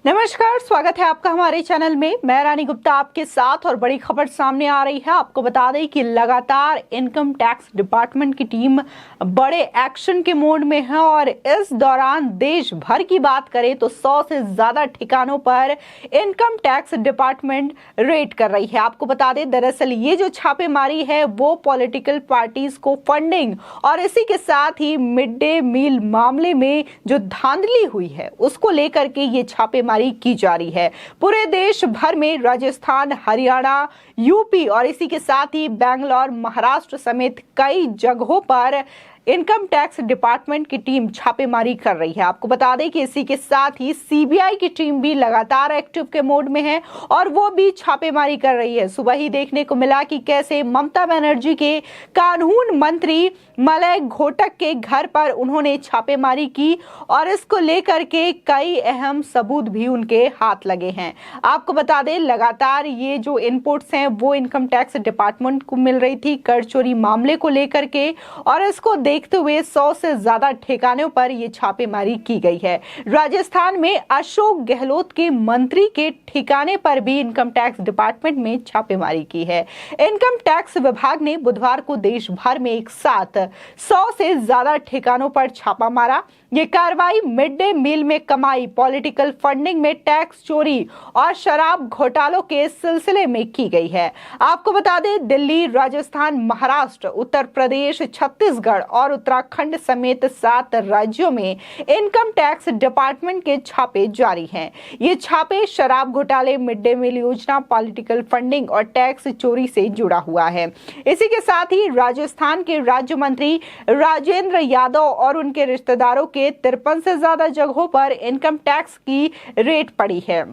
नमस्कार, स्वागत है आपका हमारे चैनल में। मैं रानी गुप्ता आपके साथ और बड़ी खबर सामने आ रही है। आपको बता दें कि लगातार इनकम टैक्स डिपार्टमेंट की टीम बड़े एक्शन के मोड में है और इस दौरान देश भर की बात करें तो 100 से ज्यादा ठिकानों पर इनकम टैक्स डिपार्टमेंट रेड कर रही है। आपको बता दें, दरअसल ये जो छापेमारी है वो पॉलिटिकल पार्टीज को फंडिंग और इसी के साथ ही मिड डे मील मामले में जो धांधली हुई है उसको लेकर के ये छापेमारी की जा रही है। पूरे देश भर में राजस्थान, हरियाणा, यूपी और इसी के साथ ही बेंगलोर, महाराष्ट्र समेत कई जगहों पर इनकम टैक्स डिपार्टमेंट की टीम छापेमारी कर रही है। आपको बता दें कि इसी के साथ ही सीबीआई की टीम भी लगातार एक्टिव के मोड में है और वो भी छापेमारी कर रही है। सुबह ही देखने को मिला कि कैसे ममता बनर्जी के कानून मंत्री मलय घोटक के घर पर उन्होंने छापेमारी की और इसको लेकर के कई अहम सबूत भी उनके हाथ लगे हैं। आपको बता दें, लगातार ये जो इनपुट्स हैं वो इनकम टैक्स डिपार्टमेंट को मिल रही थी कर चोरी मामले को लेकर के, और इसको देखते हुए 100 से ज्यादा ठिकानों पर यह छापेमारी की गई है। राजस्थान में अशोक गहलोत के मंत्री के ठिकाने पर भी इनकम टैक्स डिपार्टमेंट में छापेमारी की है। इनकम टैक्स विभाग ने बुधवार को देश भर में एक साथ 100 से ज्यादा ठिकानों पर छापा मारा। ये कार्रवाई मिड डे मील में कमाई, पॉलिटिकल फंडिंग में टैक्स चोरी और शराब घोटालों के सिलसिले में की गई है। आपको बता दें, दिल्ली, राजस्थान, महाराष्ट्र, उत्तर प्रदेश, छत्तीसगढ़ और उत्तराखंड समेत 7 राज्यों में इनकम टैक्स डिपार्टमेंट के छापे जारी हैं। ये छापे शराब घोटाले, मिड डे मील योजना, पॉलिटिकल फंडिंग और टैक्स चोरी से जुड़ा हुआ है। इसी के साथ ही राजस्थान के राज्य मंत्री राजेंद्र यादव और उनके रिश्तेदारों के 53 से ज्यादा जगहों पर इनकम टैक्स की रेड पड़ी है।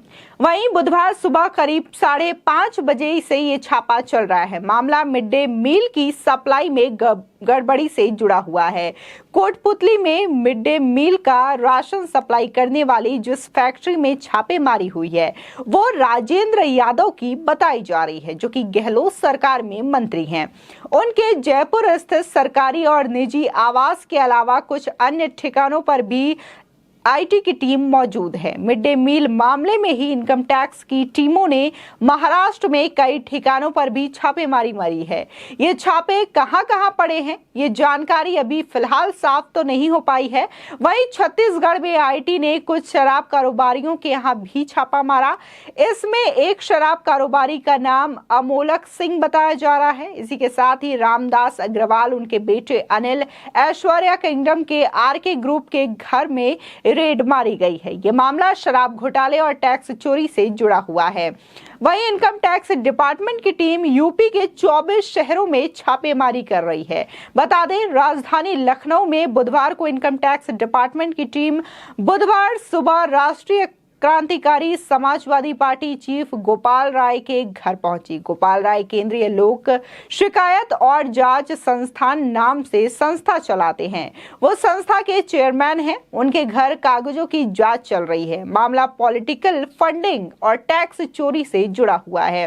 वहीं बुधवार सुबह करीब 5:30 बजे से ये छापा चल रहा है। मामला मिड डे मील की सप्लाई में गड़बड़ी से जुड़ा हुआ है। कोटपुतली में मिड डे मील का राशन सप्लाई करने वाली जिस फैक्ट्री में छापेमारी हुई है वो राजेंद्र यादव की बताई जा रही है, जो कि गहलोत सरकार में मंत्री हैं। उनके जयपुर स्थित सरकारी और निजी आवास के अलावा कुछ अन्य ठिकानों पर भी आईटी की टीम मौजूद है। मिड डे मील मामले में ही इनकम टैक्स की टीमों ने महाराष्ट्र में कई ठिकानों पर भी छापेमारी मारी है। ये छापे कहां-कहां पड़े हैं ये जानकारी अभी फिलहाल साफ तो नहीं हो पाई है। वहीं छत्तीसगढ़ में आईटी ने कुछ शराब कारोबारियों के यहां भी छापा मारा। इसमें एक शराब कारोबारी का नाम अमोलक सिंह बताया जा रहा है। इसी के साथ ही रामदास अग्रवाल, उनके बेटे अनिल, ऐश्वर्या किंगडम के आरके ग्रुप के घर में रेड मारी गई है। यह मामला शराब घोटाले और टैक्स चोरी से जुड़ा हुआ है। वहीं इनकम टैक्स डिपार्टमेंट की टीम यूपी के 24 शहरों में छापेमारी कर रही है। बता दें, राजधानी लखनऊ में बुधवार को इनकम टैक्स डिपार्टमेंट की टीम बुधवार सुबह राष्ट्रीय क्रांतिकारी समाजवादी पार्टी चीफ गोपाल राय के घर पहुंची। गोपाल राय केंद्रीय लोक शिकायत और जांच संस्थान नाम से संस्था चलाते हैं। वो संस्था के चेयरमैन हैं। उनके घर कागजों की जांच चल रही है। मामला पॉलिटिकल फंडिंग और टैक्स चोरी से जुड़ा हुआ है।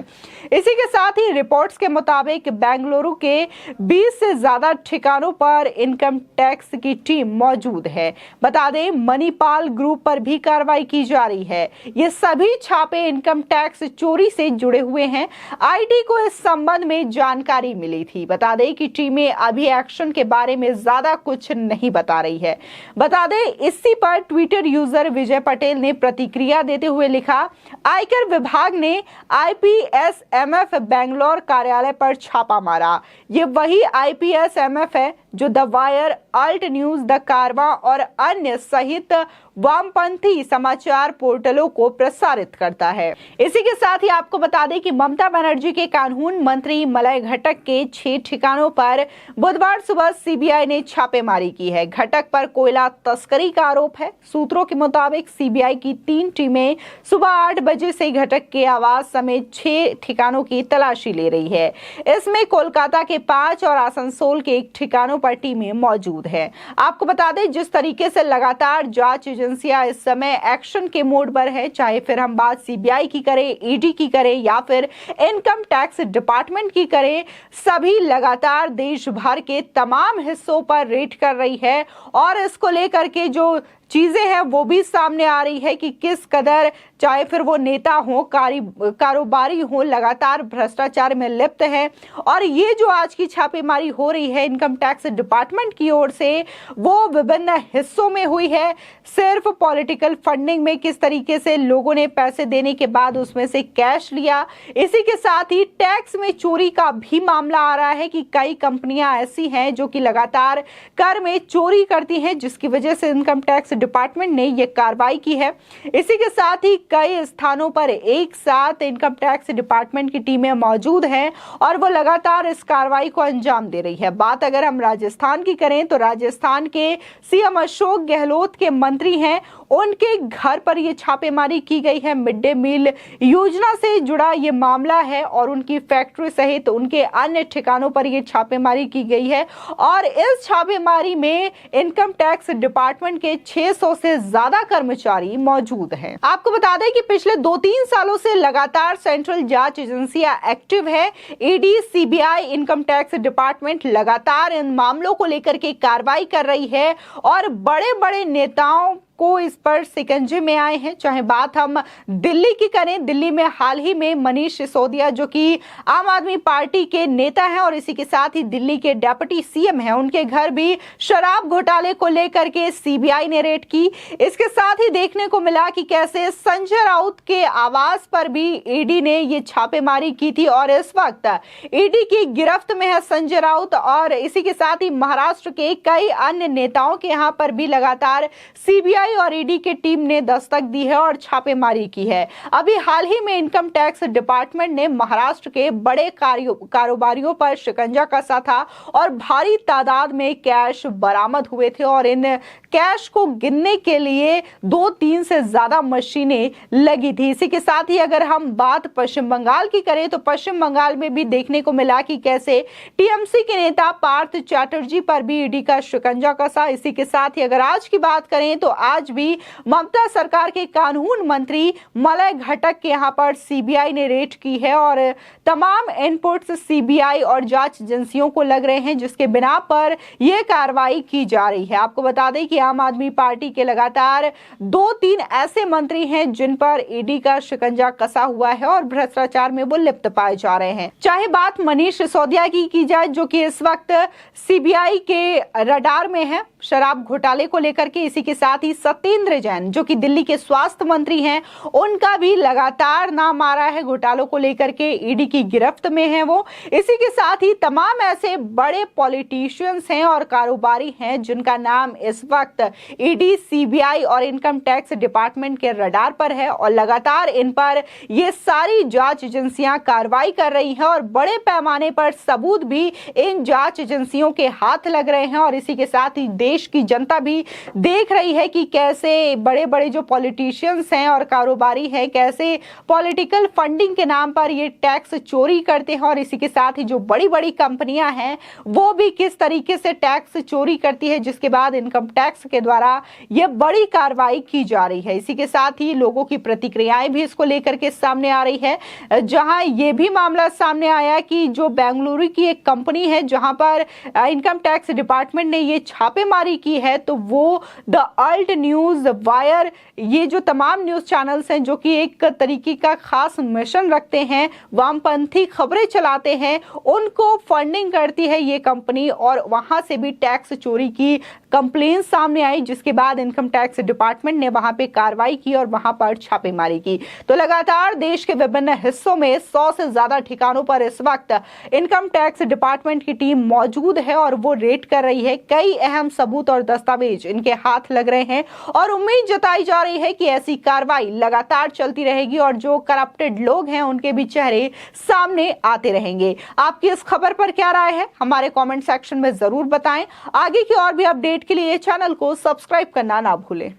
इसी के साथ ही रिपोर्ट्स के मुताबिक बेंगलुरु के 20 से ज्यादा ठिकानों पर इनकम टैक्स की टीम मौजूद है। बता दें, मणिपाल ग्रुप पर भी कार्रवाई की जा रही है। ये सभी छापे इनकम टैक्स चोरी से जुड़े हुए हैं। आईटी को इस संबंध में जानकारी मिली थी। बता दें कि टीमें अभी एक्शन के बारे में ज्यादा कुछ नहीं बता रही है। बता दें, इसी पर ट्विटर यूजर विजय पटेल ने प्रतिक्रिया देते हुए लिखा, आयकर विभाग ने आईपीएसएमएफ बेंगलोर कार्यालय पर छापा मारा। ये वही आईपीएसएमएफ है जो the Wire, Alt News, the Caravan और अन्य सहित वामपंथी समाचार पोर्टलों को प्रसारित करता है। इसी के साथ ही आपको बता दें कि ममता बनर्जी के कानून मंत्री मलय घटक के 6 ठिकानों पर बुधवार सुबह सीबीआई ने छापेमारी की है। घटक पर कोयला तस्करी का आरोप है। सूत्रों के मुताबिक सीबीआई की 3 टीमें सुबह 8 बजे से घटक के आवास समेत 6 ठिकानों की तलाशी ले रही है। इसमें कोलकाता के 5 और आसनसोल के 1 ठिकानों पर टीमें मौजूद है। आपको बता दें, जिस तरीके से लगातार जांच एजेंसियां इस समय एक्शन के मोड पर है, चाहे फिर हम बात सीबीआई की करें, ईडी की करें या फिर इनकम टैक्स डिपार्टमेंट की करें, सभी लगातार देश भर के तमाम हिस्सों पर रेड कर रही है और इसको लेकर के जो चीजें हैं वो भी सामने आ रही है कि किस कदर चाहे फिर वो नेता हो, कारोबारी हो, लगातार भ्रष्टाचार में लिप्त है। और ये जो आज की छापेमारी हो रही है इनकम टैक्स डिपार्टमेंट की ओर से, वो विभिन्न हिस्सों में हुई है। सिर्फ पॉलिटिकल फंडिंग में किस तरीके से लोगों ने पैसे देने के बाद उसमें से कैश लिया, इसी के साथ ही टैक्स में चोरी का भी मामला आ रहा है कि कई कंपनियां ऐसी हैं जो कि लगातार कर में चोरी करती हैं, जिसकी वजह से इनकम टैक्स डिपार्टमेंट ने यह कार्रवाई की है। इसी के साथ ही कई स्थानों पर एक साथ इनकम टैक्स डिपार्टमेंट की टीमें मौजूद हैं और वो लगातार इस कार्रवाई को अंजाम दे रही है। बात अगर हम राजस्थान की करें तो राजस्थान के सीएम अशोक गहलोत के मंत्री हैं, उनके घर पर यह छापेमारी की गई है। मिड डे मील योजना से जुड़ा यह मामला है और उनकी फैक्ट्री सहित उनके अन्य ठिकानों पर यह छापेमारी की गई है। और इस छापेमारी में इनकम टैक्स डिपार्टमेंट के 600 से ज्यादा कर्मचारी मौजूद हैं। आपको बता दें कि पिछले 2-3 सालों से लगातार सेंट्रल जांच एजेंसियां एक्टिव है। ED, CBI, income tax department लगातार इन मामलों को लेकर के कार्रवाई कर रही है और बड़े बड़े नेताओं को इस पर शिकंजे में आए हैं। चाहे बात हम दिल्ली की करें, दिल्ली में हाल ही में मनीष सिसोदिया जो कि आम आदमी पार्टी के नेता हैं और इसी के साथ ही दिल्ली के डिप्टी सीएम हैं, उनके घर भी शराब घोटाले को लेकर के सीबीआई ने रेड की। इसके साथ ही देखने को मिला कि कैसे संजय राउत के आवास पर भी ईडी ने ये छापेमारी की थी और इस वक्त ईडी की गिरफ्त में है संजय राउत। और इसी के साथ ही महाराष्ट्र के कई अन्य नेताओं के यहाँ पर भी लगातार सीबीआई और ईडी की टीम ने दस्तक दी है और छापेमारी की है। अभी हाल ही में इनकम टैक्स डिपार्टमेंट ने महाराष्ट्र के बड़े कारोबारियों पर शिकंजा कसा था और भारी तादाद में कैश बरामद हुए थे और इन कैश को गिनने के लिए 2-3 से ज्यादा मशीनें लगी थी। इसी के साथ ही अगर हम बात पश्चिम बंगाल की करें तो पश्चिम बंगाल में भी देखने को मिला कि कैसे टीएमसी के नेता पार्थ चैटर्जी पर भी ईडी का शिकंजा कसा। इसी के साथ ही अगर आज की बात करें तो आज भी ममता सरकार के कानून मंत्री मलय घटक के यहां पर सीबीआई ने रेड की है और तमाम इनपुट्स सीबीआई और जांच एजेंसियों को लग रहे हैं, जिसके बिना पर यह कार्रवाई की जा रही है। आपको बता दें कि आम आदमी पार्टी के लगातार 2-3 ऐसे मंत्री हैं जिन पर ईडी का शिकंजा कसा हुआ है और भ्रष्टाचार में वो लिप्त पाए जा रहे हैं। चाहे बात मनीष सिसोदिया की जाए जो कि इस वक्त सीबीआई के रडार में है शराब घोटाले को लेकर के। इसी के साथ ही सत्येंद्र जैन जो कि दिल्ली के स्वास्थ्य मंत्री हैं, उनका भी लगातार नाम आ रहा है घोटालों को लेकर के, ईडी की गिरफ्त में है वो। इसी के साथ ही तमाम ऐसे बड़े पॉलिटिशियंस हैं और कारोबारी हैं जिनका नाम इस वक्त ईडी, सीबीआई और इनकम टैक्स डिपार्टमेंट के रडार पर है और लगातार इन पर ये सारी जांच एजेंसियां कार्रवाई कर रही हैं और बड़े पैमाने पर सबूत भी इन जांच एजेंसियों के हाथ लग रहे हैं। और इसी के साथ ही देश की जनता भी देख रही है कि कैसे बड़े बड़े जो पॉलिटिशियंस हैं और कारोबारी हैं कैसे पॉलिटिकल फंडिंग के नाम पर ये टैक्स चोरी करते हैं और इसी के साथ ही जो बड़ी बड़ी कंपनियां हैं वो भी किस तरीके से टैक्स चोरी करती है, जिसके बाद इनकम टैक्स के द्वारा ये बड़ी कार्रवाई की जा रही है। इसी के साथ ही लोगों की प्रतिक्रियाएं भी इसको लेकर के सामने आ रही है, जहां ये भी मामला सामने आया कि जो बेंगलुरु की एक कंपनी है जहां पर इनकम टैक्स डिपार्टमेंट ने ये छापेमारी की है, तो वो द अल्ट न्यूज, वायर, ये जो तमाम न्यूज चैनल्स हैं जो कि एक तरीके का खास मिशन रखते हैं, वामपंथी खबरें चलाते हैं, उनको फंडिंग करती है ये कंपनी और वहां से भी टैक्स चोरी की कंप्लेन सामने आई, जिसके बाद इनकम टैक्स डिपार्टमेंट ने वहां पे कार्रवाई की और वहां पर छापेमारी की। तो लगातार देश के विभिन्न हिस्सों में 100 से ज्यादा ठिकानों पर इस वक्त इनकम टैक्स डिपार्टमेंट की टीम मौजूद है और वो रेड कर रही है। कई अहम सबूत और दस्तावेज इनके हाथ लग रहे हैं और उम्मीद जताई जा रही है कि ऐसी कार्रवाई लगातार चलती रहेगी और जो करप्टेड लोग हैं उनके भी चेहरे सामने आते रहेंगे। आपकी इस खबर पर क्या राय है हमारे कमेंट सेक्शन में जरूर बताएं। आगे की और भी अपडेट के लिए चैनल को सब्सक्राइब करना ना भूलें।